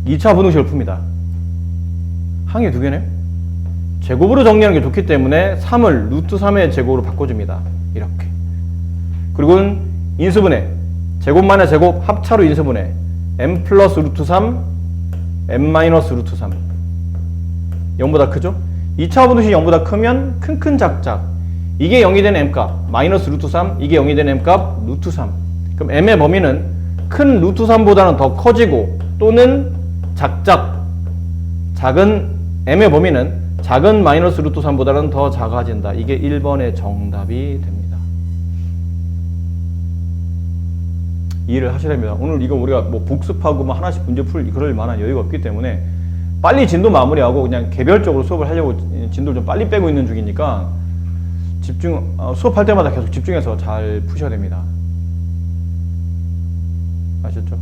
2차 분홍식을 풉니다. 항이 두 개네? 제곱으로 정리하는 게 좋기 때문에 3을 루트 3의 제곱으로 바꿔줍니다. 이렇게. 그리고 인수분해. 제곱 마이너스 제곱 합차로 인수분해. m 플러스 루트 3, m 마이너스 루트 3. 0보다 크죠? 2차 분홍식이 0보다 크면 큰큰 작작. 이게 0이 되는 m값, 마이너스 루트 3, 이게 0이 되는 m값, 루트 3. 그럼 m의 범위는 큰 루트 3보다는 더 커지고 또는 작은 m의 범위는 작은 마이너스 루트 3보다는 더 작아진다. 이게 1번의 정답이 됩니다. 이해를 하셔야 됩니다. 오늘 이거 우리가 뭐 복습하고 뭐 하나씩 문제 풀 그럴 만한 여유가 없기 때문에 빨리 진도 마무리하고 그냥 개별적으로 수업을 하려고 진도를 좀 빨리 빼고 있는 중이니까 수업할 때마다 계속 집중해서 잘 푸셔야 됩니다. 아셨죠?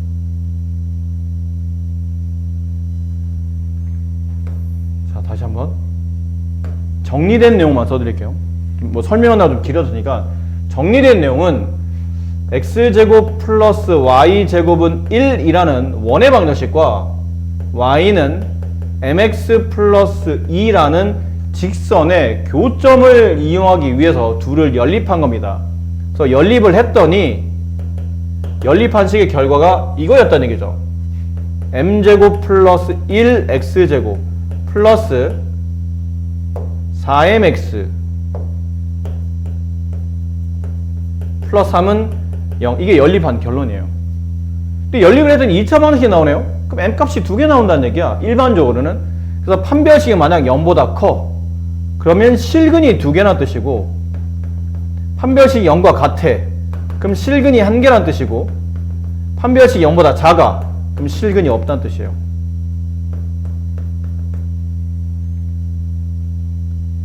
자, 다시 한번 정리된 내용만 써드릴게요. 뭐 설명하다가 좀 길어지니까 정리된 내용은 x제곱 플러스 y제곱은 1이라는 원의 방정식과 y는 mx 플러스 2라는 직선의 교점을 이용하기 위해서 둘을 연립한 겁니다. 그래서 연립을 했더니 연립한 식의 결과가 이거였다는 얘기죠. m제곱 플러스 1x제곱 플러스 4mx 플러스 3은 0. 이게 연립한 결론이에요. 근데 연립을 했더니 2차 방정식이 나오네요. 그럼 m값이 두 개 나온다는 얘기야. 일반적으로는. 그래서 판별식이 만약 0보다 커. 그러면 실근이 두 개란 뜻이고 판별식이 0과 같아. 그럼 실근이 한 개란 뜻이고 판별식이 0보다 작아. 그럼 실근이 없다는 뜻이에요.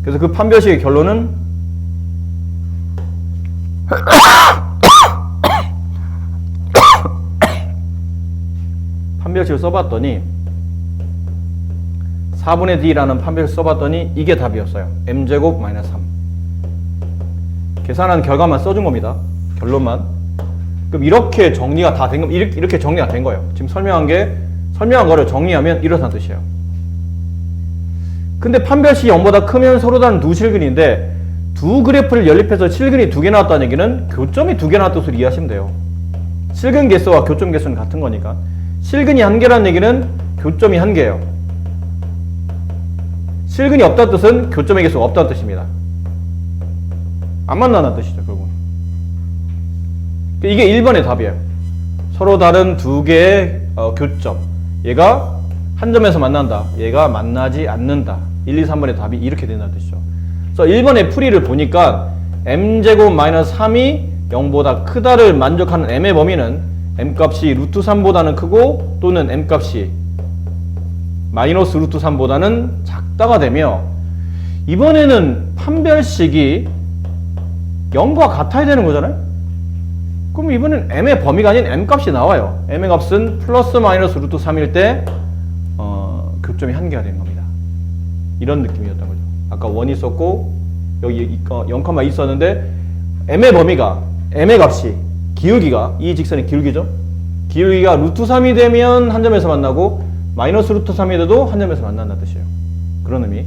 그래서 그 판별식의 결론은 판별식을 써봤더니 4분의 d라는 판별식을 써봤더니 이게 답이었어요. m제곱 마이너스 3. 계산한 결과만 써준 겁니다. 결론만. 그럼 이렇게 정리가 다 된 겁니다. 이렇게 정리가 된 거예요. 지금 설명한 거를 정리하면 이렇다는 뜻이에요. 근데 판별식이 0보다 크면 서로 다른 두 실근인데 두 그래프를 연립해서 실근이 두 개 나왔다는 얘기는 교점이 두 개 나왔다는 뜻으로 이해하시면 돼요. 실근 개수와 교점 개수는 같은 거니까. 실근이 한 개라는 얘기는 교점이 한 개예요. 실근이 없다는 뜻은 교점의 개수가 없다는 뜻입니다. 안 만나는 뜻이죠, 결국은. 이게 1번의 답이에요. 서로 다른 두 개의 교점. 얘가 한 점에서 만난다. 얘가 만나지 않는다. 1, 2, 3번의 답이 이렇게 된다는 뜻이죠. 그래서 1번의 풀이를 보니까 m제곱 마이너스 3이 0보다 크다를 만족하는 m의 범위는 m값이 루트 3보다는 크고 또는 m값이 마이너스 루트 3보다는 작다가 되며 이번에는 판별식이 0과 같아야 되는 거잖아요. 그럼 이번엔 m의 범위가 아닌 m값이 나와요. m의 값은 플러스 마이너스 루트 3일 때 교점이 한 개가 되는 겁니다. 이런 느낌이었던 거죠. 아까 1 있었고 여기 0,2 있었는데 m의 범위가 m의 값이 기울기가 이 직선의 기울기죠. 기울기가 루트 3이 되면 한 점에서 만나고 마이너스 루트 3이 돼도 한 점에서 만난다는 뜻이에요. 그런 의미.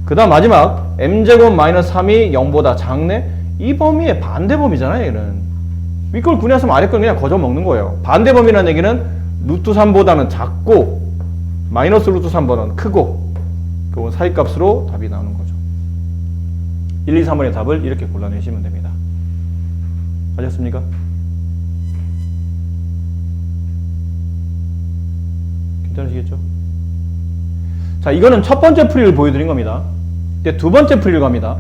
그 다음 마지막 m제곱 마이너스 3이 0보다 작네? 이 범위의 반대 범위잖아요. 얘는 윗걸 구했으면 아래걸 그냥 거저 먹는 거예요. 반대 범위라는 얘기는 루트 3보다는 작고 마이너스 루트 3보다는 크고 그 사이값으로 답이 나오는 거죠. 1, 2, 3번의 답을 이렇게 골라내시면 됩니다. 아셨습니까? 괜찮으시겠죠? 자, 이거는 첫 번째 풀이를 보여드린 겁니다. 이제 두 번째 풀이로 갑니다.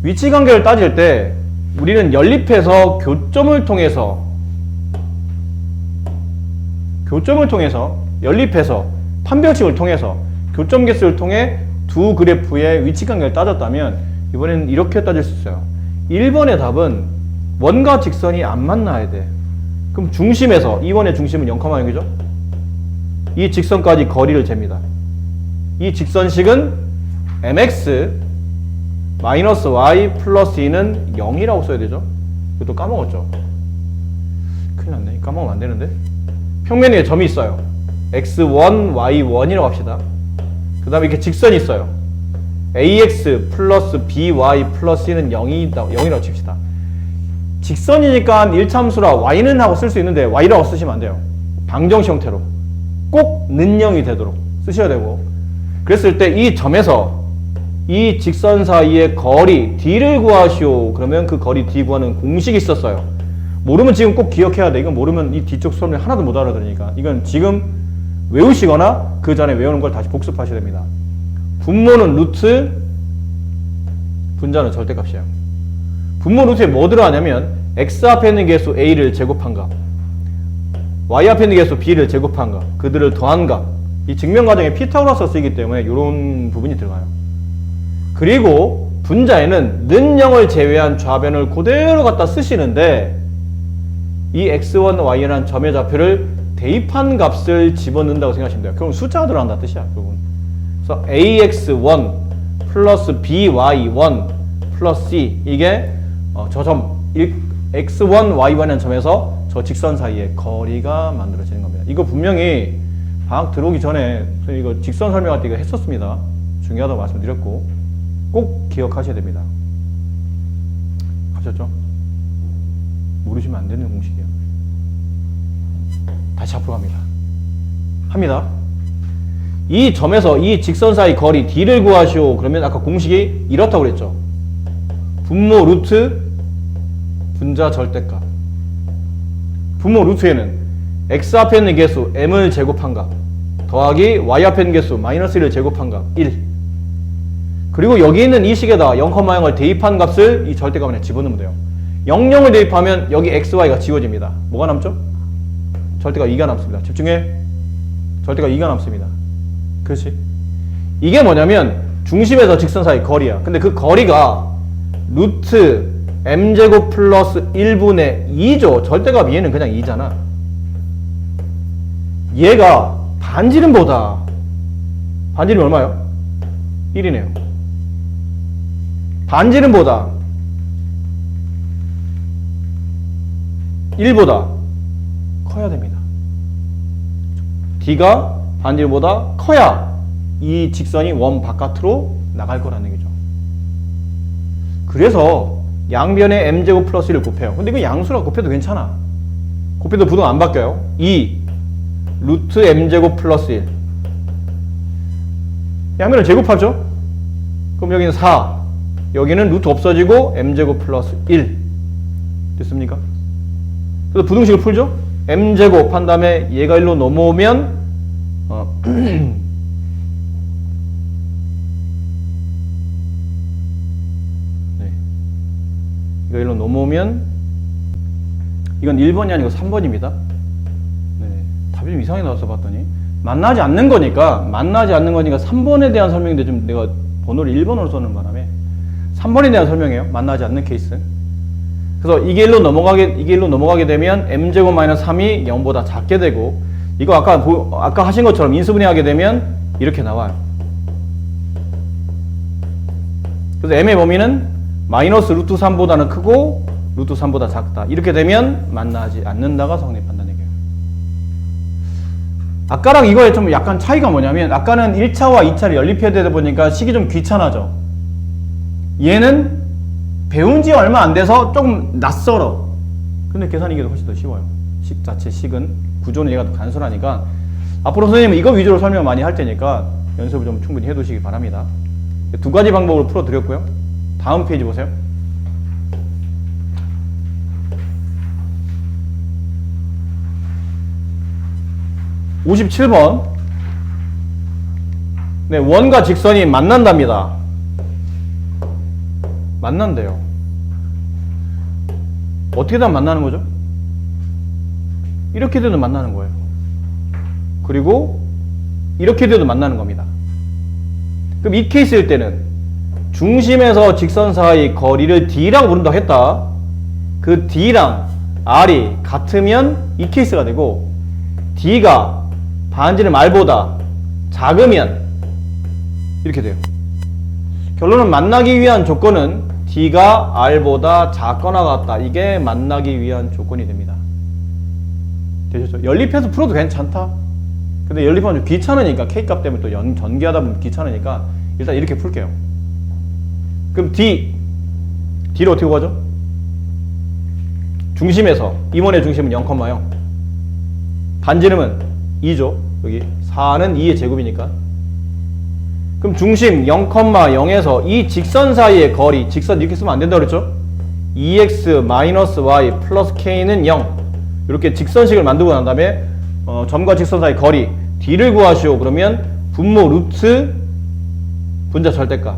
위치관계를 따질 때 우리는 연립해서 교점을 통해서 연립해서 판별식을 통해서 교점 개수를 통해 두 그래프의 위치관계를 따졌다면 이번에는 이렇게 따질 수 있어요. 1번의 답은 원과 직선이 안 만나야 돼. 그럼 중심에서 2번의 중심은 0,0이죠? 이 직선까지 거리를 잽니다. 이 직선식은 mx 마이너스 y 플러스 2는 0이라고 써야 되죠? 이것도 까먹었죠? 큰일 났네. 까먹으면 안 되는데. 평면 위에 점이 있어요. x1, y1이라고 합시다. 그 다음에 이렇게 직선이 있어요. ax 플러스 by 플러스 c는 0이라고 칩시다. 직선이니까 1참수라 y는 하고 쓸 수 있는데 y라고 쓰시면 안 돼요. 방정식 형태로 꼭 는 0이 되도록 쓰셔야 되고, 그랬을 때 이 점에서 이 직선 사이의 거리 d를 구하시오. 그러면 그 거리 d 구하는 공식이 있었어요. 모르면 지금 꼭 기억해야 돼. 이건 모르면 이 뒤쪽 수업을 하나도 못 알아들으니까 이건 지금 외우시거나 그 전에 외우는 걸 다시 복습하셔야 됩니다. 분모는 루트, 분자는 절대값이에요. 분모 루트에 뭐 들어가냐면 x 앞에 있는 개수 a를 제곱한 값, y 앞에 있는 개수 b를 제곱한 값, 그들을 더한 값. 이 증명 과정에 피타고라스가 쓰이기 때문에 이런 부분이 들어가요. 그리고 분자에는 는 0을 제외한 좌변을 그대로 갖다 쓰시는데 이 x1, y라는 점의 좌표를 대입한 값을 집어넣는다고 생각하시면 돼요. 그럼 숫자가 들어간다 뜻이야. 그건. 그래서 ax1 플러스 by1 플러스 c, 이게 저 점 x1, y1이라는 점에서 저 직선 사이의 거리가 만들어지는 겁니다. 이거 분명히 방학 들어오기 전에 이거 직선 설명할 때 이거 했었습니다. 중요하다고 말씀드렸고 꼭 기억하셔야 됩니다. 하셨죠? 모르시면 안 되는 공식이에요. 다시 앞으로 합니다. 이 점에서 이 직선 사이 거리 d를 구하시오. 그러면 아까 공식이 이렇다고 그랬죠. 분모 루트 분자 절대값. 분모 루트에는 x 앞에 있는 개수 m을 제곱한 값 더하기 y 앞에 있는 개수 마이너스 1을 제곱한 값 1. 그리고 여기 있는 이 식에다 0,0을 대입한 값을 이 절대값 안에 집어넣으면 돼요. 00을 대입하면 여기 x, y가 지워집니다. 뭐가 남죠? 절대값 2가 남습니다. 집중해. 절대값 2가 남습니다. 그렇지? 이게 뭐냐면 중심에서 직선 사이 거리야. 근데 그 거리가 루트 m제곱 플러스 1분의 2죠. 절대값 얘는 그냥 2잖아. 얘가 반지름보다, 반지름이 얼마요? 1이네요. 반지름보다 1보다 커야 됩니다. d가 반지름보다 커야 이 직선이 원 바깥으로 나갈 거라는 얘기죠. 그래서 양변에 m제곱 플러스 1을 곱해요. 근데 이거 양수라 곱해도 괜찮아. 곱해도 부등 안 바뀌어요. 2 루트 m제곱 플러스 1. 양변을 제곱하죠? 그럼 여기는 4, 여기는 루트 없어지고 m제곱 플러스 1 됐습니까? 그래서 부등식을 풀죠? m제곱 한 다음에 얘가 1로 넘어오면 네. 이거 1로 넘어오면 이건 1번이 아니고 3번입니다. 네. 답이 좀 이상하게 나와서 봤더니 만나지 않는 거니까 3번에 대한 설명인데 좀 내가 번호를 1번으로 써는 바람에 3번에 대한 설명이에요. 만나지 않는 케이스. 그래서 이게 1로 넘어가게 되면 m제곱 마이너스 3이 0보다 작게 되고, 이거 아까 하신 것처럼 인수분해하게 되면 이렇게 나와요. 그래서 m의 범위는 마이너스 루트 3보다는 크고 루트 3보다 작다. 이렇게 되면 만나지 않는다가 성립한다는 얘기예요. 아까랑 이거에 좀 약간 차이가 뭐냐면, 아까는 1차와 2차를 연립해야 되다 보니까 식이 좀 귀찮아져. 얘는 배운 지 얼마 안 돼서 조금 낯설어. 근데 계산이 이게 훨씬 더 쉬워요. 식 자체, 식은 구조는 얘가 더 간소하니까 앞으로 선생님은 이거 위주로 설명 많이 할 테니까 연습을 좀 충분히 해두시기 바랍니다. 두 가지 방법으로 풀어드렸고요. 다음 페이지 보세요. (57번) 네, 원과 직선이 만난답니다. 만난대요. 어떻게 되면 만나는 거죠? 이렇게 되면 만나는 거예요. 그리고 이렇게 돼도 만나는 겁니다. 그럼 이 케이스일 때는 중심에서 직선 사이 거리를 d라고 부른다고 했다. 그 d랑 r이 같으면 이 케이스가 되고, d가 반지름 r보다 작으면 이렇게 돼요. 결론은 만나기 위한 조건은 d가 r보다 작거나 같다. 이게 만나기 위한 조건이 됩니다. 되셨죠? 연립해서 풀어도 괜찮다. 근데 연립하면 좀 귀찮으니까 K값 때문에 또 전개하다 보면 귀찮으니까 일단 이렇게 풀게요. 그럼 D를 어떻게 구하죠? 중심에서 임원의 중심은 0,0 반지름은 2죠. 여기 4는 2의 제곱이니까. 그럼 중심 0,0에서 이 직선 사이의 거리, 직선 이렇게 쓰면 안 된다고 그랬죠? 2x-y 플러스 k는 0. 이렇게 직선식을 만들고 난 다음에 점과 직선 사이 거리 D를 구하시오. 그러면 분모 루트 분자 절대값.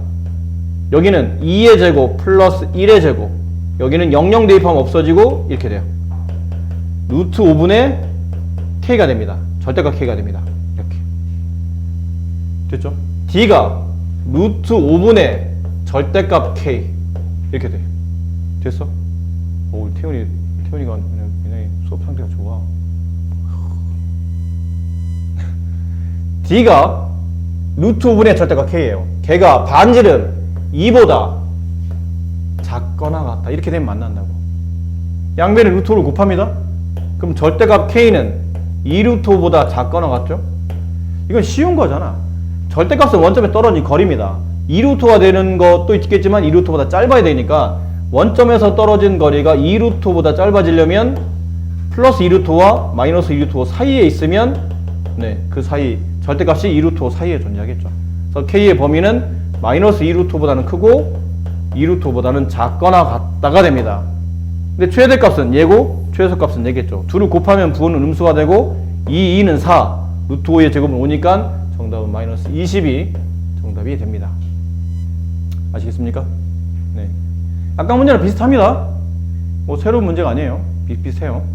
여기는 2의 제곱 플러스 1의 제곱. 여기는 00 대입하면 없어지고 이렇게 돼요. 루트 5분의 K가 됩니다. 절대값 K가 됩니다. 이렇게. 됐죠? D가 루트 5분의 절대값 K. 이렇게 돼. 됐어? 오, 태훈이가 굉장히 수업 상태가 좋아. D가 루트 5분의 절대값 K예요. 걔가 반지름 2보다 작거나 같다. 이렇게 되면 만난다고. 양변에 루트 5를 곱합니다. 그럼 절대값 K는 2루트 5보다 작거나 같죠? 이건 쉬운 거잖아. 절대값은 원점에 떨어진 거리입니다. 2루트가 되는 것도 있겠지만 2루트보다 짧아야 되니까 원점에서 떨어진 거리가 2루트보다 짧아지려면 플러스 2루트와 마이너스 2루트 사이에 있으면 그 사이 절대값이 2루트 사이에 존재하겠죠. 그래서 K의 범위는 마이너스 2루트보다는 크고 2루트보다는 작거나 같다가 됩니다. 근데 최대값은 얘고 최소값은 얘겠죠. 둘을 곱하면 부호는 음수가 되고 2는 4, 루트 5의 제곱은 5니까 정답은 마이너스 20이 정답이 됩니다. 아시겠습니까? 네. 아까 문제랑 비슷합니다. 뭐 새로운 문제가 아니에요. 비슷해요.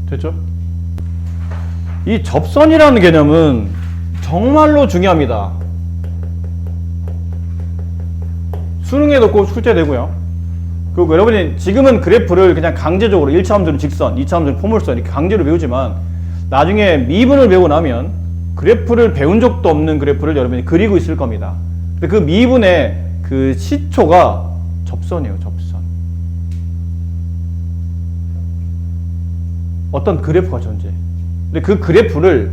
됐죠? 이 접선이라는 개념은 정말로 중요합니다. 수능에도 꼭 출제되고요. 그리고 여러분이 지금은 그래프를 그냥 강제적으로 1차함수는 직선, 2차함수는 포물선 이렇게 강제로 배우지만 나중에 미분을 배우고 나면 그래프를 배운 적도 없는 그래프를 여러분이 그리고 있을 겁니다. 근데 그 미분의 그 시초가 접선이에요. 접선. 어떤 그래프가 존재해. 근데 그 그래프를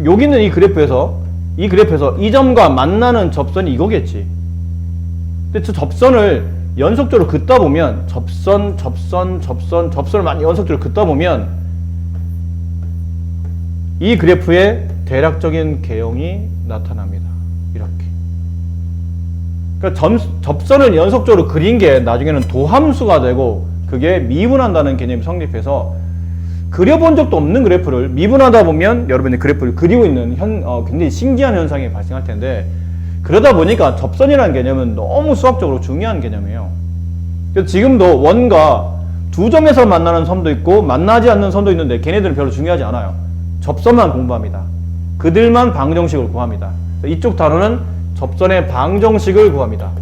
여기 있는 이 그래프에서 이 점과 만나는 접선이 이거겠지. 근데 저 접선을 연속적으로 긋다 보면 접선을 많이 연속적으로 긋다 보면 이 그래프의 대략적인 개형이 나타납니다. 이렇게. 그러니까 접선을 연속적으로 그린 게 나중에는 도함수가 되고 그게 미분한다는 개념이 성립해서 그려본 적도 없는 그래프를 미분하다 보면 여러분이 그래프를 그리고 있는 굉장히 신기한 현상이 발생할 텐데 그러다 보니까 접선이라는 개념은 너무 수학적으로 중요한 개념이에요. 그래서 지금도 원과 두 점에서 만나는 선도 있고 만나지 않는 선도 있는데 걔네들은 별로 중요하지 않아요. 접선만 공부합니다. 그들만 방정식을 구합니다. 이쪽 단어는 접선의 방정식을 구합니다.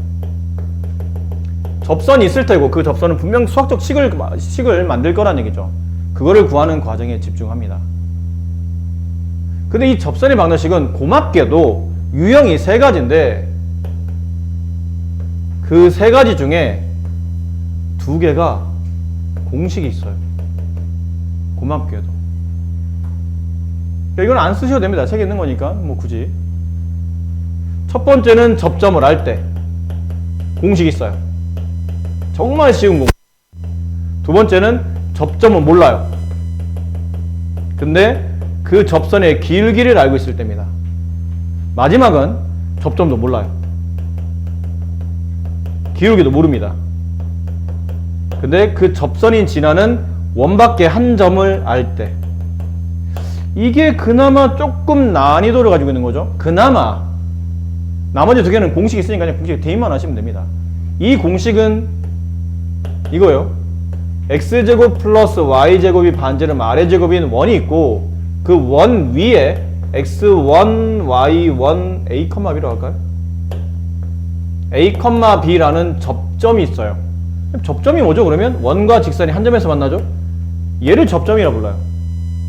접선이 있을 테고 그 접선은 분명 수학적 식을 만들 거란 얘기죠. 그거를 구하는 과정에 집중합니다. 근데 이 접선의 방정식은 고맙게도 유형이 3가지인데 그 3가지 중에 2개가 공식이 있어요. 고맙게도. 그러니까 이건 안 쓰셔도 됩니다. 책에 있는 거니까 뭐 굳이. 첫 번째는 접점을 알 때 공식이 있어요. 정말 쉬운 공식. 두 번째는 접점은 몰라요. 근데 그 접선의 길기를 알고 있을 때입니다. 마지막은 접점도 몰라요. 기울기도 모릅니다. 근데 그 접선이 지나는 원밖에 한 점을 알 때 이게 그나마 조금 난이도를 가지고 있는 거죠. 그나마. 나머지 두 개는 공식이 있으니까 그냥 공식 대입만 하시면 됩니다. 이 공식은 이거예요. x제곱 플러스 y제곱이 반지름 아래제곱인 원이 있고 그 원 위에 x1, y1, a, b라고 할까요? a, b라는 접점이 있어요. 접점이 뭐죠? 그러면 원과 직선이 한 점에서 만나죠? 얘를 접점이라 불러요.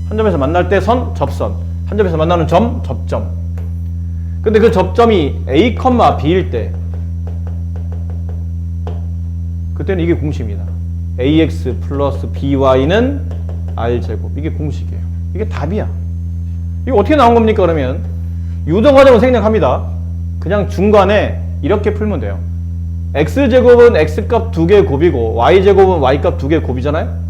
한 점에서 만날 때 선, 접선. 한 점에서 만나는 점, 접점. 근데 그 접점이 a, b일 때 그때는 이게 공식입니다. ax 플러스 by는 r제곱. 이게 공식이에요. 이게 답이야. 이거 어떻게 나온 겁니까? 그러면 유도 과정을 생략합니다. 그냥 중간에 이렇게 풀면 돼요. x제곱은 x값 2개의 곱이고 y제곱은 y값 2개의 곱이잖아요.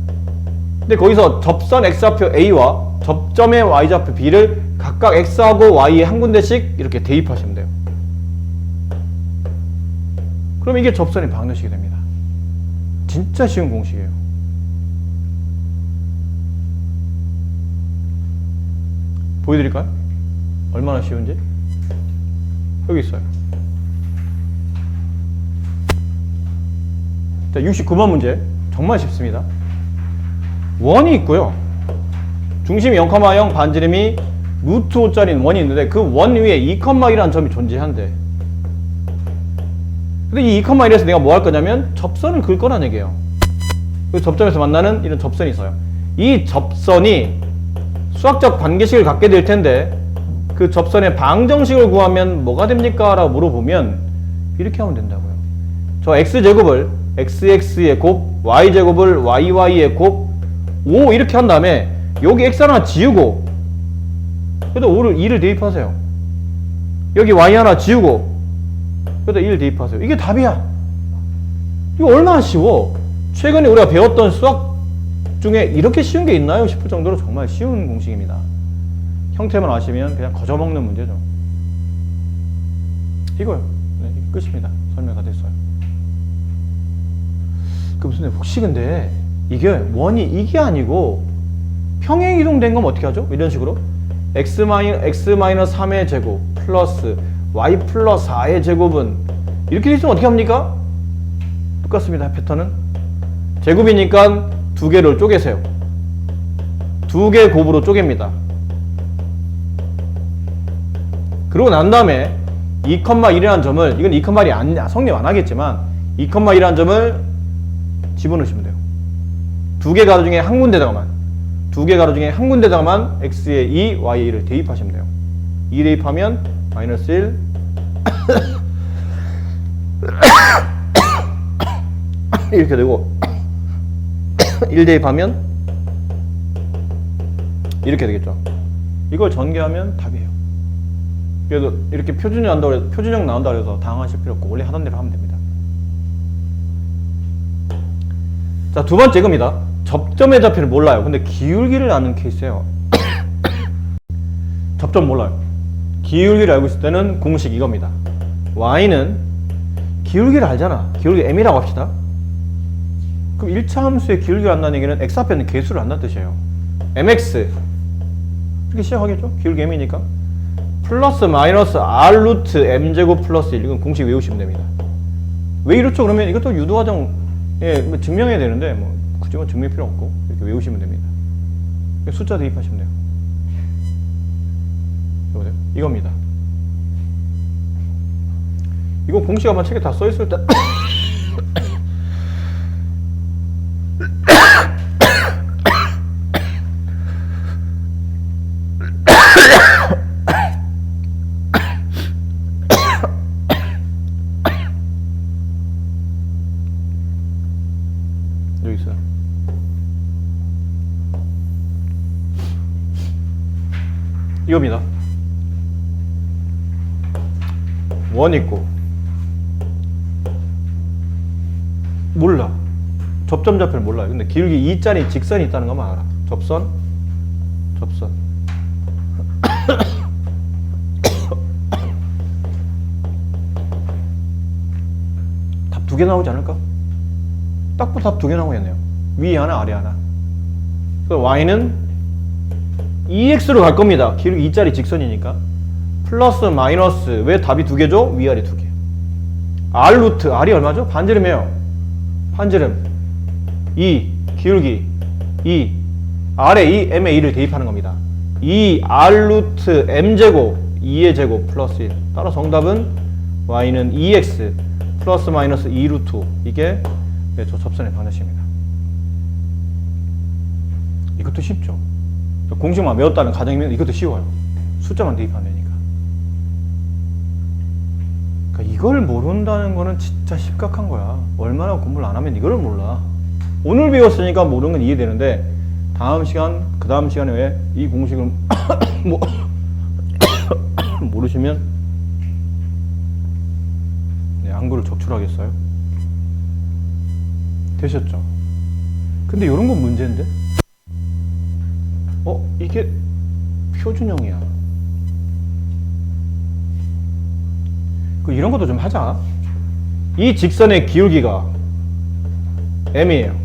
근데 거기서 접선 x좌표 a와 접점의 y좌표 b를 각각 x하고 y에 한 군데씩 이렇게 대입하시면 돼요. 그럼 이게 접선의 방정식이 됩니다. 진짜 쉬운 공식이에요. 보여드릴까요? 얼마나 쉬운지? 여기 있어요. 자, 69번 문제. 정말 쉽습니다. 원이 있고요. 중심이 0,0, 반지름이 루트 5짜리인 원이 있는데 그 원 위에 2,1이라는 점이 존재한대. 근데 이 2,1에서 내가 뭐 할 거냐면 접선을 그을 거란 얘기예요. 그 접점에서 만나는 이런 접선이 있어요. 이 접선이 수학적 관계식을 갖게 될 텐데 그 접선의 방정식을 구하면 뭐가 됩니까? 라고 물어보면 이렇게 하면 된다고요. 저 x제곱을 xx의 곱, y제곱을 yy의 곱, 5 이렇게 한 다음에 여기 x 하나 지우고 그래도 2를 대입하세요. 여기 y 하나 지우고 그래도 1 대입하세요. 이게 답이야. 이거 얼마나 쉬워. 최근에 우리가 배웠던 수학 중에 이렇게 쉬운 게 있나요? 싶을 정도로 정말 쉬운 공식입니다. 형태만 아시면 그냥 거저먹는 문제죠. 이거요. 네, 끝입니다. 설명 다 됐어요. 그 무슨 혹시 근데 이게 원이 이게 아니고 평행 이동된 거면 어떻게 하죠? 이런 식으로 x-3의 제곱 플러스 y 플러스 4의 제곱은 이렇게 돼 있으면 어떻게 합니까? 똑같습니다. 패턴은 제곱이니까 두 개를 쪼개세요. 두 개 곱으로 쪼갭니다. 그러고 난 다음에 2,1이라는 점을 이건 2,1이 성립 안 하겠지만 2,1이라는 점을 집어넣으시면 돼요. 두 개 가로 중에 한 군데다가만 두 개 가로 중에 한 군데다가만 x의 2, y의 1을 대입하시면 돼요. 2 대입하면 마이너스 1 이렇게 되고 1 대입하면 이렇게 되겠죠. 이걸 전개하면 답이에요. 그래서 이렇게 표준형 나온다 그래서 당황하실 필요 없고 원래 하던 대로 하면 됩니다. 자, 두 번째 이겁니다. 접점의 좌표를 몰라요. 근데 기울기를 아는 케이스예요. 접점 몰라요. 기울기를 알고 있을 때는 공식 이겁니다. y는 기울기를 알잖아. 기울기 m이라고 합시다. 그럼 1차 함수의 기울기를 안다는 얘기는 x 앞에는 개수를 안다는 뜻이에요. mx 이렇게 시작하겠죠? 기울기 m이니까 플러스 마이너스 r 루트 m제곱 플러스 1 이건 공식 외우시면 됩니다. 왜 이렇죠? 그러면 이것도 유도과정에 뭐 증명해야 되는데 뭐 굳이 증명할 필요 없고 이렇게 외우시면 됩니다. 숫자 대입하시면 돼요. 여보세요? 이겁니다. 이거 공식 아마 책에 다 써있을 때 여기 있어요. 이겁니다. 원 있고 몰라. 접점 좌표를 몰라요. 근데 기울기 2짜리 직선이 있다는 것만 알아. 접선 답 두 개 나오지 않을까? 딱 봐도 답 두 개 나오겠네요. 위에 하나 아래 하나. 그래서 y는 EX로 갈 겁니다. 기울기 2짜리 직선이니까. 플러스 마이너스. 왜 답이 두 개죠? 위아래 두 개. R 루트. R이 얼마죠? 반지름이에요. 반지름 2 기울기 2 R에 2 M에 2를 대입하는 겁니다. 2 R 루트 M제곱 2의 제곱 플러스 1. 따라 정답은 Y는 2X 플러스 마이너스 2 루트 5. 이게 저 접선의 반대식입니다. 이것도 쉽죠. 공식만 외웠다는 가정이면 이것도 쉬워요. 숫자만 대입하면 되니까. 그러니까 이걸 모른다는 거는 진짜 심각한 거야. 얼마나 공부를 안 하면 이거를 몰라. 오늘 배웠으니까 모르는 건 이해되는데 다음 시간, 그 다음 시간에 왜 이 공식을 모르시면 한글을 적출하겠어요? 되셨죠? 근데 이런 건 문제인데? 이게 표준형이야. 이런 것도 좀 하자. 이 직선의 기울기가 M이에요.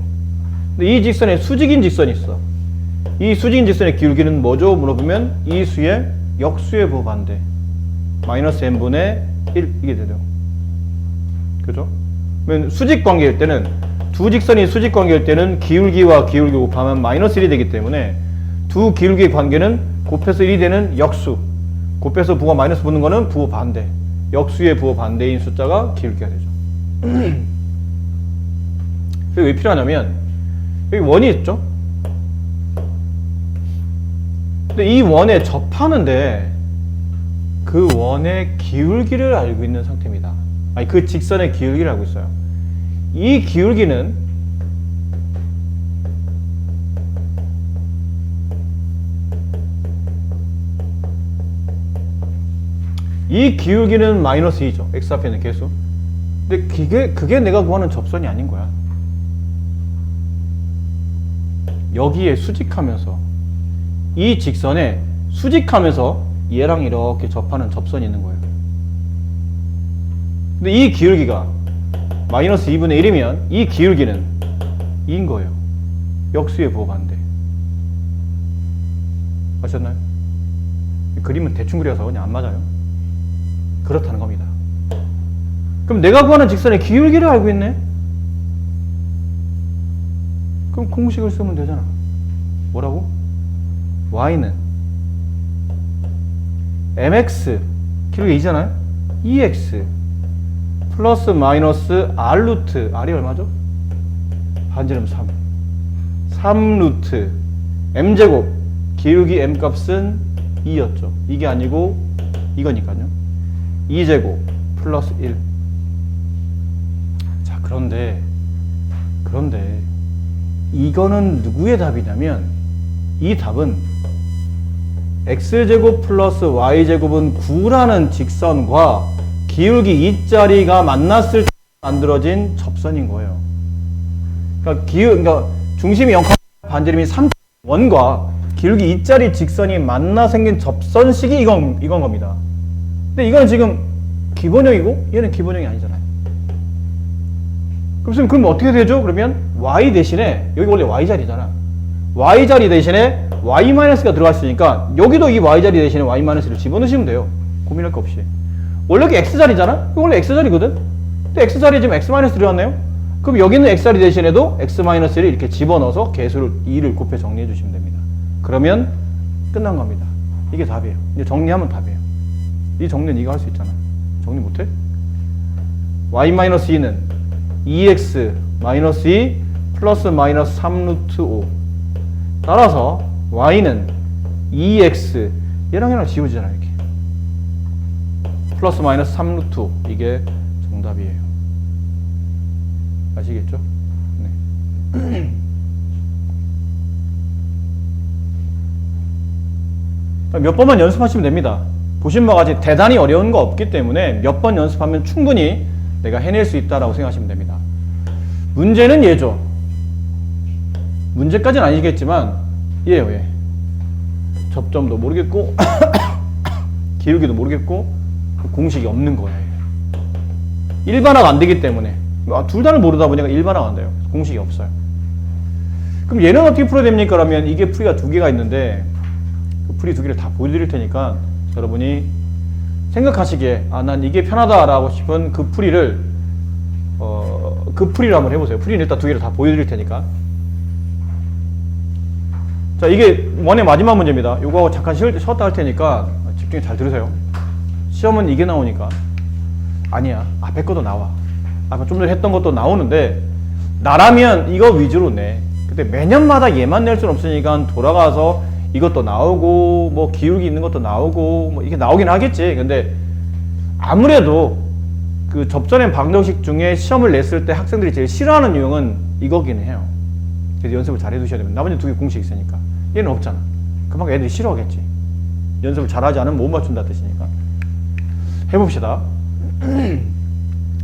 근데 이 직선에 수직인 직선이 있어. 이 수직인 직선의 기울기는 뭐죠? 물어보면 이 수의 역수의 부반대 마이너스 M분의 1 이게 되죠. 그죠? 그러면 수직 관계일 때는 두 직선이 수직 관계일 때는 기울기와 기울기 곱하면 마이너스 1이 되기 때문에 두 기울기의 관계는 곱해서 1이 되는 역수, 곱해서 부가 마이너스 붙는 거는 부호 반대, 역수의 부호 반대인 숫자가 기울기가 되죠. 이게 왜 필요하냐면 여기 원이 있죠? 근데 이 원에 접하는데 그 원의 기울기를 알고 있는 상태입니다. 아니 그 직선의 기울기를 알고 있어요. 이 기울기는 마이너스 2죠. x 앞에 있는 개수. 근데 그게 내가 구하는 접선이 아닌 거야. 여기에 수직하면서 이 직선에 수직하면서 얘랑 이렇게 접하는 접선이 있는 거예요. 근데 이 기울기가 마이너스 2분의 1이면 이 기울기는 2인 거예요. 역수의 부호 반대. 아셨나요? 그림은 대충 그려서 그냥 안 맞아요. 그렇다는 겁니다. 그럼 내가 구하는 직선의 기울기를 알고 있네? 그럼 공식을 쓰면 되잖아. 뭐라고? y는 mx 기울기 2잖아요? 2x 플러스 마이너스 r 루트 r이 얼마죠? 반지름 3 루트 m제곱 기울기 m 값은 2였죠. 이게 아니고 이거니까요. 2제곱 플러스 1. 자, 그런데 이거는 누구의 답이냐면 이 답은 x제곱 플러스 y제곱은 9라는 직선과 기울기 2짜리가 만났을 때 만들어진 접선인 거예요. 그러니까 중심이 0, 반지름이 3, 원과 기울기 2짜리 직선이 만나 생긴 접선식이 이건 겁니다. 근데 이거는 지금 기본형이고 얘는 기본형이 아니잖아요. 그럼 어떻게 되죠? 그러면 y 대신에 여기 원래 y자리잖아. y자리 대신에 y-가 들어갔으니까 여기도 이 y자리 대신에 y-를 집어넣으시면 돼요. 고민할 거 없이. 원래 여기 x자리잖아? 이거 원래 x자리거든? 근데 x자리에 지금 x- 들어갔네요? 그럼 여기는 x자리 대신에도 x-를 이렇게 집어넣어서 개수를 2를 곱해 정리해 주시면 됩니다. 그러면 끝난 겁니다. 이게 답이에요. 이제 정리하면 답이에요. 이 정리는 이거 할 수 있잖아. 정리 못해? y-2는 2x-2 플러스 마이너스 3 루트 5. 따라서 y는 2x 얘랑 지워지잖아요. 이렇게 플러스 마이너스 3 루트 5. 이게 정답이에요. 아시겠죠? 네. 몇 번만 연습하시면 됩니다. 보신 바와 같이 대단히 어려운 거 없기 때문에 몇 번 연습하면 충분히 내가 해낼 수 있다라고 생각하시면 됩니다. 문제는 얘죠. 문제까지는 아니겠지만 얘예요. 얘. 접점도 모르겠고 기울기도 모르겠고 공식이 없는 거예요. 일반화가 안 되기 때문에 둘 다를 모르다 보니까 일반화가 안 돼요. 공식이 없어요. 그럼 얘는 어떻게 풀어야 됩니까? 그러면 이게 풀이가 두 개가 있는데 풀이 두 개를 다 보여드릴 테니까 여러분이 생각하시기에 난 이게 편하다라고 싶은 그 풀이를 그 풀이를 한번 해보세요. 풀이는 일단 두 개를 다 보여드릴 테니까. 자, 이게 원의 마지막 문제입니다. 요거 잠깐 쉬었다 할 테니까 집중해 잘 들으세요. 시험은 이게 나오니까. 아니야, 앞에 것도 나와. 아까 좀 전에 했던 것도 나오는데 나라면 이거 위주로 내. 근데 매년마다 얘만 낼 수는 없으니까 돌아가서 이것도 나오고 뭐 기울기 있는 것도 나오고 뭐 이게 나오긴 하겠지. 근데 아무래도 그 접전의 방정식 중에 시험을 냈을 때 학생들이 제일 싫어하는 유형은 이거기는 해요. 그래서 연습을 잘 해두셔야 됩니다. 나머지 두 개 공식 있으니까. 얘는 없잖아. 그만큼 애들이 싫어하겠지. 연습을 잘하지 않으면 못 맞춘다 뜻이니까. 해봅시다.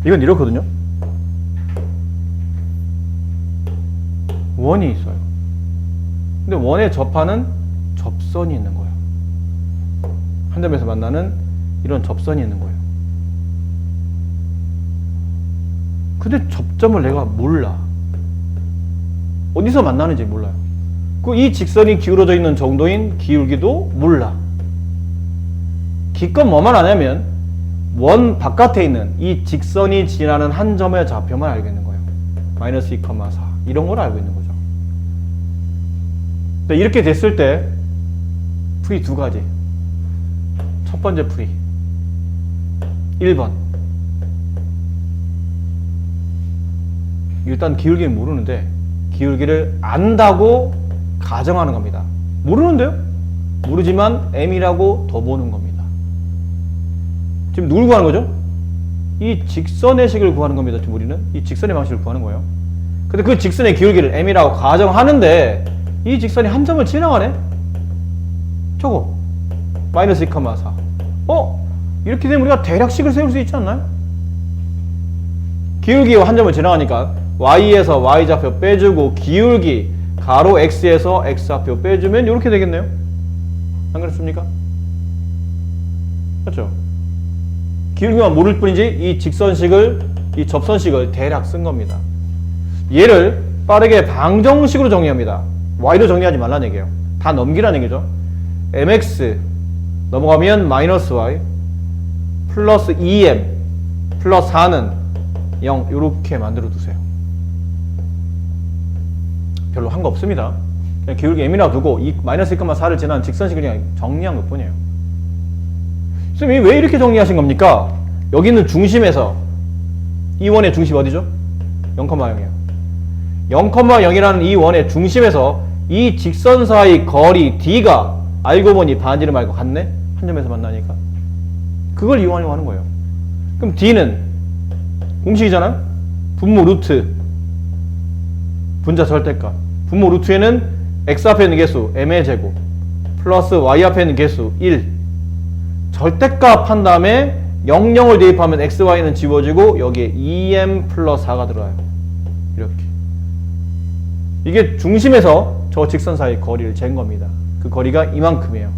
이건 이렇거든요. 원이 있어요. 근데 원에 접하는 접선이 있는 거예요. 한 점에서 만나는 이런 접선이 있는 거예요. 근데 접점을 내가 몰라. 어디서 만나는지 몰라요. 이 직선이 기울어져 있는 정도인 기울기도 몰라. 기껏 뭐만 아냐면 원 바깥에 있는 이 직선이 지나는 한 점의 좌표만 알겠는 거예요. 마이너스 2,4 이런 걸 알고 있는 거죠. 근데 이렇게 됐을 때 풀이 두 가지. 첫 번째 풀이 1번. 일단 기울기는 모르는데 기울기를 안다고 가정하는 겁니다. 모르는데요? 모르지만 m이라고 더 보는 겁니다. 지금 누굴 구하는 거죠? 이 직선의 식을 구하는 겁니다. 지금 우리는 이 직선의 방식을 구하는 거예요. 근데 그 직선의 기울기를 m이라고 가정하는데 이 직선이 한 점을 지나가네? 저거 마이너스 2,4 이렇게 되면 우리가 대략식을 세울 수 있지 않나요? 기울기와 한 점을 지나가니까 y에서 y좌표 빼주고 기울기 가로 x에서 x좌표 빼주면 이렇게 되겠네요. 안 그렇습니까? 그렇죠? 기울기만 모를 뿐이지 이 직선식을 이 접선식을 대략 쓴 겁니다. 얘를 빠르게 방정식으로 정리합니다. y로 정리하지 말라는 얘기예요. 다 넘기라는 얘기죠. mx 넘어가면 마이너스 y 플러스 2m 플러스 4는 0 이렇게 만들어 두세요. 별로 한 거 없습니다. 그냥 기울기 m이라고 두고 이 마이너스 2,4를 지난 직선식을 그냥 정리한 것 뿐이에요. 선생님이 왜 이렇게 정리하신 겁니까? 여기는 중심에서 이 원의 중심 어디죠? 0,0이에요. 0,0이라는 이 원의 중심에서 이 직선 사이 거리 d가 알고 보니 반지름 말고 같네? 한 점에서 만나니까. 그걸 이용하려고 하는 거예요. 그럼 d는 공식이잖아? 분모 루트 분자 절대값. 분모 루트에는 x 앞에 있는 개수 m의 제곱 플러스 y 앞에 있는 개수 1 절대값 한 다음에 00을 대입하면 x, y는 지워지고 여기에 2m 플러스 4가 들어와요. 이렇게. 이게 중심에서 저 직선 사이 거리를 잰 겁니다. 그 거리가 이만큼이에요.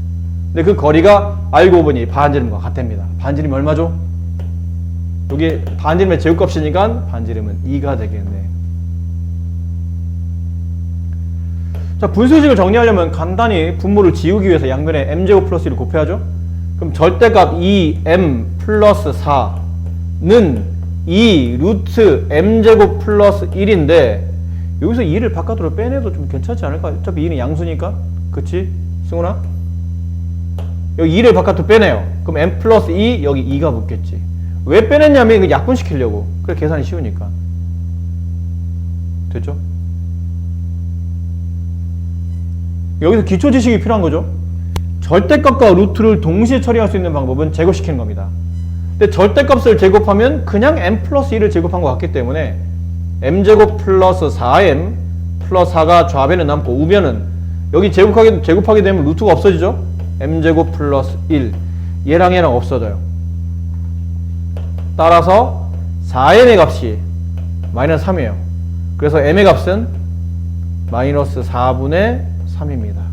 근데 그 거리가 알고 보니 반지름과 같답니다. 반지름이 얼마죠? 여기 반지름의 제곱값이니까 반지름은 2가 되겠네. 자, 분수식을 정리하려면 간단히 분모를 지우기 위해서 양변에 m제곱 플러스 1을 곱해야죠. 그럼 절대값 2m 플러스 4는 2 루트 m제곱 플러스 1인데 여기서 2를 바깥으로 빼내도 좀 괜찮지 않을까? 어차피 2는 양수니까. 그치? 승훈아? 여기 2를 바깥으로 빼내요. 그럼 m 플러스 2 여기 2가 붙겠지. 왜 빼냈냐면 이거 약분시키려고. 그래 계산이 쉬우니까. 됐죠? 여기서 기초 지식이 필요한 거죠. 절대값과 루트를 동시에 처리할 수 있는 방법은 제곱시키는 겁니다. 근데 절대값을 제곱하면 그냥 m 플러스 2를 제곱한 것 같기 때문에 m제곱 플러스 4m 플러스 4가 좌변에 남고 우변은 여기 제곱하게 되면 루트가 없어지죠. m제곱 플러스 1 얘랑 얘랑 없어져요. 따라서 4m의 값이 마이너스 3이에요. 그래서 m의 값은 마이너스 4분의 3입니다.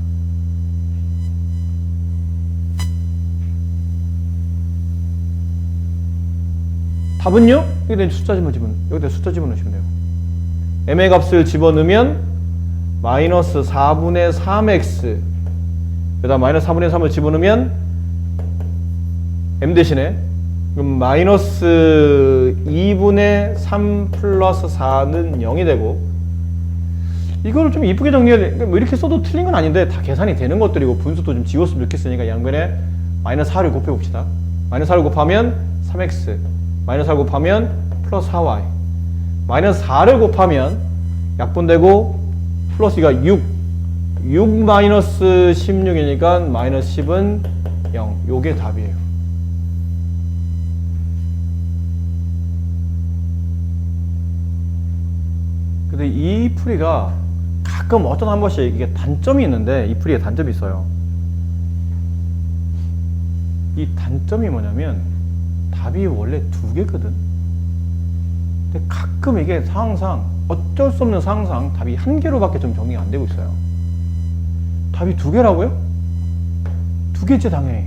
답은요? 여기다 여기다 숫자 집어넣으시면 돼요. m의 값을 집어넣으면 마이너스 4분의 3x 여기다 마이너스 4분의 3을 집어넣으면 m 대신에 그럼 마이너스 2분의 3 플러스 4는 0이 되고, 이걸 좀 이쁘게 정리해야 돼. 뭐 이렇게 써도 틀린 건 아닌데 다 계산이 되는 것들이고 분수도 좀 지웠으면 좋겠으니까 양변에 마이너스 4를 곱해봅시다. 마이너스 4를 곱하면 3x, 마이너스 4를 곱하면 플러스 4y, 마이너스 4를 곱하면 약분되고 플러스 가 6 마이너스 16이니까 마이너스 10은 0. 요게 답이에요. 근데 이 풀이가 가끔 어떤 한 번씩 이게 단점이 있는데, 이 풀이에 단점이 있어요. 이 단점이 뭐냐면 답이 원래 두 개거든. 근데 가끔 이게 상황상 어쩔 수 없는 상황상 답이 한 개로밖에 좀 정리가 안 되고 있어요. 답이 두 개라고요? 두 개지 당연히.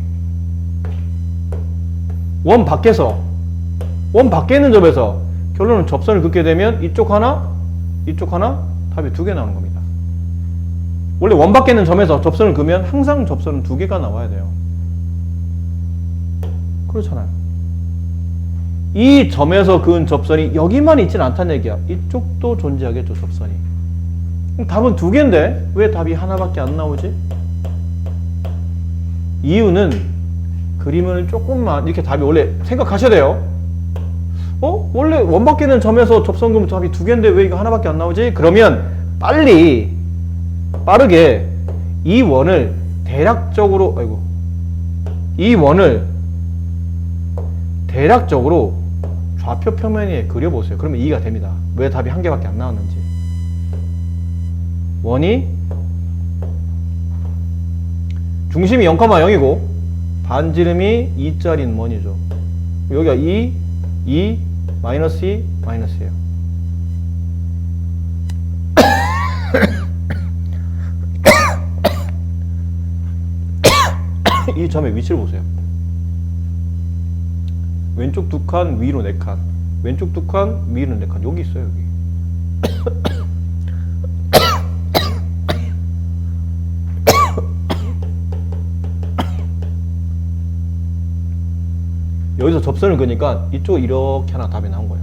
원 밖에 있는 점에서 결론은 접선을 긋게 되면 이쪽 하나 답이 두 개 나오는 겁니다. 원래 원 밖에 있는 점에서 접선을 그으면 항상 접선은 두 개가 나와야 돼요. 그렇잖아요. 이 점에서 그은 접선이 여기만 있진 않다는 얘기야. 이쪽도 존재하겠죠, 접선이. 그럼 답은 두 개인데 왜 답이 하나밖에 안 나오지? 이유는 그림을 조금만 이렇게 답이 원래 생각하셔야 돼요. 원래 원 밖에 있는 점에서 접선 그으면 답이 두 개인데 왜 이거 하나밖에 안 나오지? 그러면 빠르게 이 원을 대략적으로 좌표 평면에 그려보세요. 그러면 이해가 됩니다. 왜 답이 한 개밖에 안 나왔는지. 원이 중심이 0,0이고 반지름이 2짜리는 원이죠. 여기가 2, 마이너스 2, 마이너스예요. 이 점의 위치를 보세요. 왼쪽 두 칸, 위로 네 칸. 왼쪽 두 칸, 위로 네 칸. 여기 있어요, 여기. 여기서 접선을 그으니까 이쪽 이렇게 하나 답이 나온 거예요.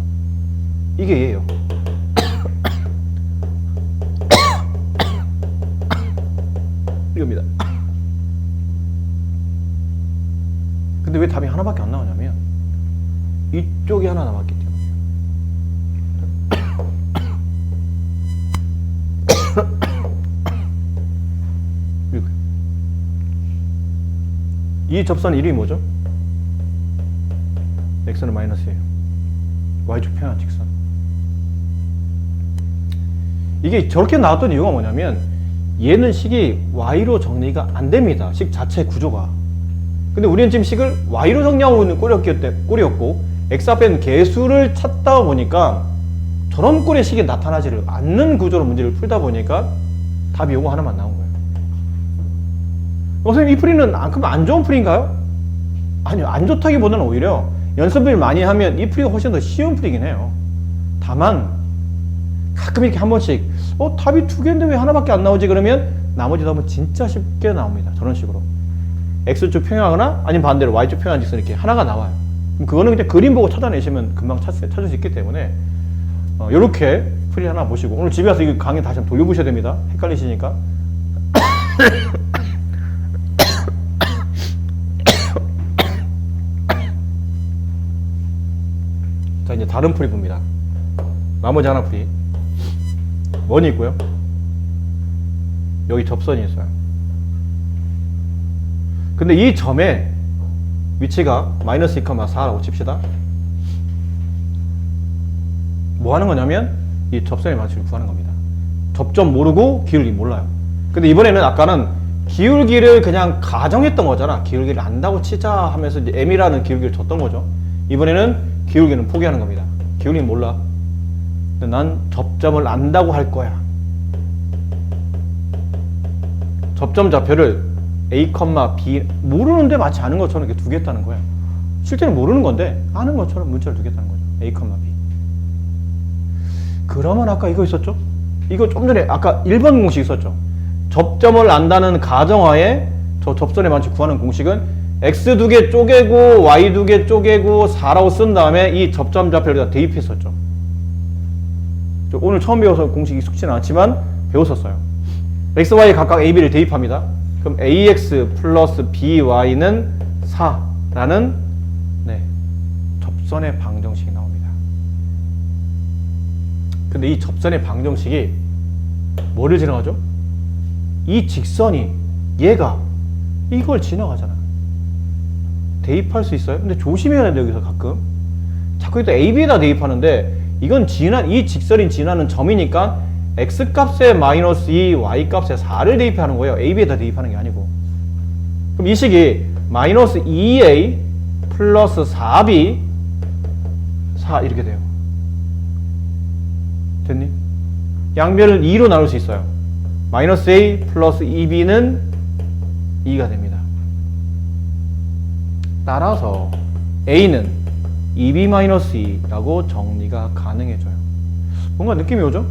이게 얘예요. 이겁니다. 근데 왜 답이 하나밖에 안 나오냐면 이쪽이 하나 남았기 때문이에요. 이 접선 이름이 뭐죠? x는 마이너스예요. y축 평행 직선. 이게 저렇게 나왔던 이유가 뭐냐면 얘는 식이 y로 정리가 안 됩니다. 식 자체 구조가. 근데 우리는 지금 식을 y로 정리하고 있는 꼴이었고 x 앞에는 개수를 찾다 보니까 저런 꼴의 식이 나타나지를 않는 구조로 문제를 풀다 보니까 답이 요거 하나만 나온 거예요. 선생님 이 풀이는 그럼 안 좋은 풀인가요? 아니요, 안 좋다기보다는 오히려 연습을 많이 하면 이 풀이가 훨씬 더 쉬운 풀이긴 해요. 다만 가끔 이렇게 한 번씩 답이 두 개인데 왜 하나밖에 안 나오지? 그러면 나머지 답은 진짜 쉽게 나옵니다. 저런 식으로 x축 평행하거나 아니면 반대로 y축 평행한 직선 이렇게 하나가 나와요. 그럼 그거는 그냥 그림 보고 찾아내시면 금방 찾을 수 있기 때문에 이렇게 풀이 하나 보시고 오늘 집에 와서 이 강의 다시 한번 돌려보셔야 됩니다. 헷갈리시니까. 자, 이제 다른 풀이 봅니다. 나머지 하나 풀이. 원이 있고요. 여기 접선이 있어요. 근데 이 점의 위치가 마이너스 2,4라고 칩시다. 뭐 하는 거냐면 이 접선의 마취를 구하는 겁니다. 접점 모르고 기울기 몰라요. 근데 이번에는 아까는 기울기를 그냥 가정했던 거잖아. 기울기를 안다고 치자 하면서 이제 m이라는 기울기를 줬던 거죠. 이번에는 기울기는 포기하는 겁니다. 기울기는 몰라. 근데 난 접점을 안다고 할 거야. 접점 좌표를 A, B 모르는데 마치 아는 것처럼 이렇게 두겠다는 거야. 실제는 모르는 건데 아는 것처럼 문자를 두겠다는 거죠. A, B. 그러면 아까 이거 있었죠? 이거 좀 전에 아까 1번 공식 있었죠? 접점을 안다는 가정하에 저 접선의 반칙 구하는 공식은 x 두 개 쪼개고 y 두 개 쪼개고 4라고 쓴 다음에 이 접점 좌표를 다 대입했었죠. 오늘 처음 배워서 공식이 익숙치는 않지만 배웠었어요. x, y 각각 a, b를 대입합니다. 그럼 ax 플러스 by는 4라는 접선의 방정식이 나옵니다. 근데 이 접선의 방정식이 뭐를 지나가죠? 이 직선이 얘가 이걸 지나가잖아. 대입할 수 있어요? 근데 조심해야 되는데 여기서 가끔 자꾸 또 AB에다 대입하는데 이건 이 직선이 지나는 점이니까 X값에 마이너스 2, Y값에 4를 대입하는 거예요. AB에다 대입하는 게 아니고. 그럼 이 식이 마이너스 2A 플러스 4B 4 이렇게 돼요. 됐니? 양변을 2로 나눌 수 있어요. 마이너스 A 플러스 2B는 2가 됩니다. 따라서 A는 2B-2라고 정리가 가능해져요. 뭔가 느낌이 오죠?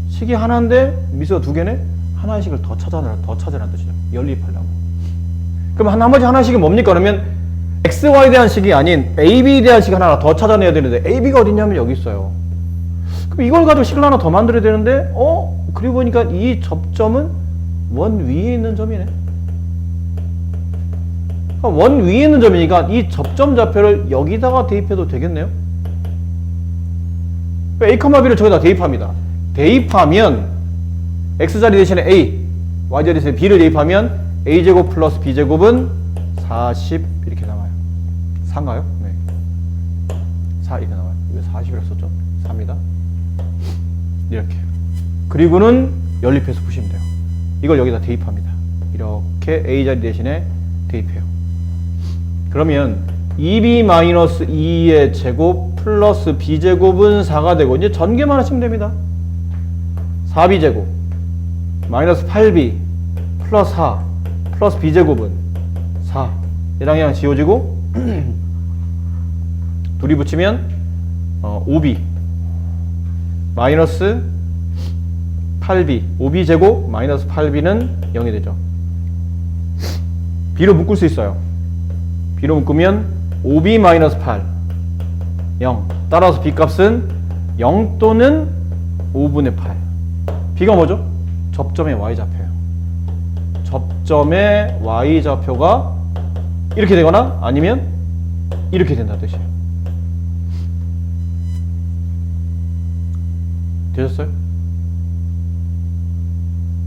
식이 하나인데 미수가 두 개네? 하나의 식을 더 찾아라는 뜻이죠. 연립하려고. 그럼 나머지 하나씩은 뭡니까? 그러면 XY에 대한 식이 아닌 AB에 대한 식 하나 더 찾아내야 되는데 AB가 어딨냐면 여기 있어요. 그럼 이걸 가지고 식을 하나 더 만들어야 되는데 그리고 보니까 이 접점은 원 위에 있는 점이네. 원 위에 있는 점이니까 이 접점 좌표를 여기다가 대입해도 되겠네요. A, B를 저기다 대입합니다. 대입하면 X자리 대신에 A, Y자리 대신에 B를 대입하면 A제곱 플러스 B제곱은 40 이렇게 나와요. 4인가요? 네. 4 이렇게 나와요. 왜 40이라고 썼죠? 4입니다. 이렇게. 그리고는 연립해서 푸시면 돼요. 이걸 여기다 대입합니다. 이렇게 A자리 대신에 대입해요. 그러면 2B-2의 제곱 플러스 B제곱은 4가 되고 이제 전개만 하시면 됩니다. 4B제곱 마이너스 8B 플러스 4 플러스 B제곱은 4 얘랑 얘랑 지워지고 둘이 붙이면 5B 마이너스 8B 5B제곱 마이너스 8B는 0이 되죠. B로 묶을 수 있어요. B로 묶으면 5B-8 0 따라서 B값은 0 또는 5분의 8 B가 뭐죠? 접점의 Y좌표예요. 접점의 Y좌표가 이렇게 되거나 아니면 이렇게 된다는 뜻이에요. 되셨어요?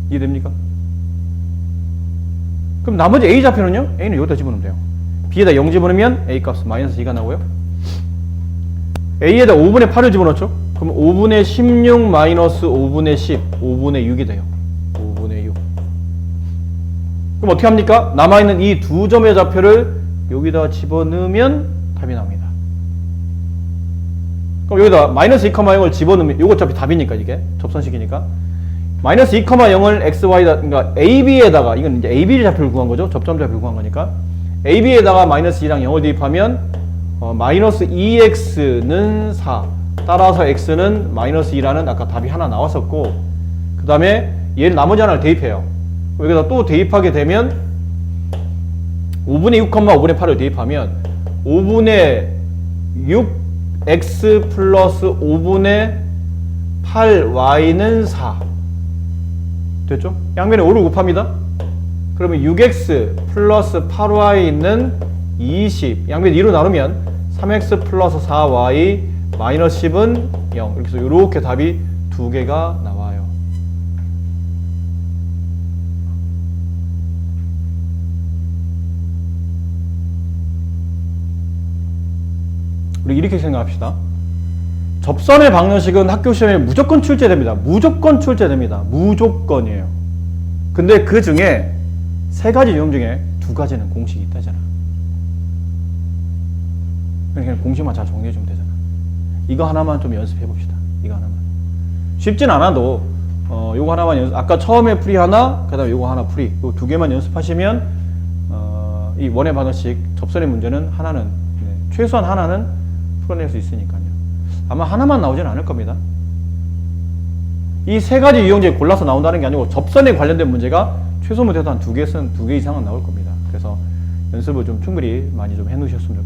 이해됩니까? 그럼 나머지 A좌표는요? A는 여기다 집어넣으면 돼요. B에다 0 집어넣으면 A값은 마이너스 2가 나오고요. A에다 5분의 8을 집어넣죠? 그럼 5분의 16 마이너스 5분의 10, 5분의 6이 돼요. 5분의 6. 그럼 어떻게 합니까? 남아있는 이 두 점의 좌표를 여기다 집어넣으면 답이 나옵니다. 그럼 여기다 마이너스 2,0을 집어넣으면 이거 어차피 답이니까 이게 접선식이니까 마이너스 2,0을 XY다 그러니까 AB에다가 이건 이제 AB 좌표를 구한 거죠. 접점 좌표를 구한 거니까 AB에다가 마이너스 2랑 0을 대입하면 마이너스 2x는 4 따라서 x는 마이너스 2라는 아까 답이 하나 나왔었고 그 다음에 얘를 나머지 하나를 대입해요. 여기다 또 대입하게 되면 5분의 6, 5분의 8을 대입하면 5분의 6x 플러스 5분의 8y는 4 됐죠? 양면에 5를 곱합니다. 그러면 6x 플러스 8y는 20 양면 2로 나누면 3x 플러스 4y 마이너스 10은 0 이렇게 해서 이렇게 답이 두 개가 나와요. 우리 이렇게 생각합시다. 접선의 방정식은 학교 시험에 무조건 출제됩니다. 무조건 출제됩니다. 무조건이에요. 근데 그 중에 세 가지 유형 중에 두 가지는 공식이 있다잖아. 그냥 공식만 잘 정리해주면 되잖아. 이거 하나만 좀 연습해 봅시다. 이거 하나만. 쉽진 않아도 요거 하나만 연습. 아까 처음에 풀이 하나, 그다음에 요거 하나 풀이. 요 두 개만 연습하시면 이 원의 방정식 접선의 문제는 하나는 최소한 하나는 풀어낼 수 있으니까요. 아마 하나만 나오진 않을 겁니다. 이 세 가지 유형 중에 골라서 나온다는 게 아니고 접선에 관련된 문제가 최소 못해도 한 2개 이상은 나올 겁니다. 그래서 연습을 좀 충분히 많이 좀 해놓으셨으면 좋겠네요.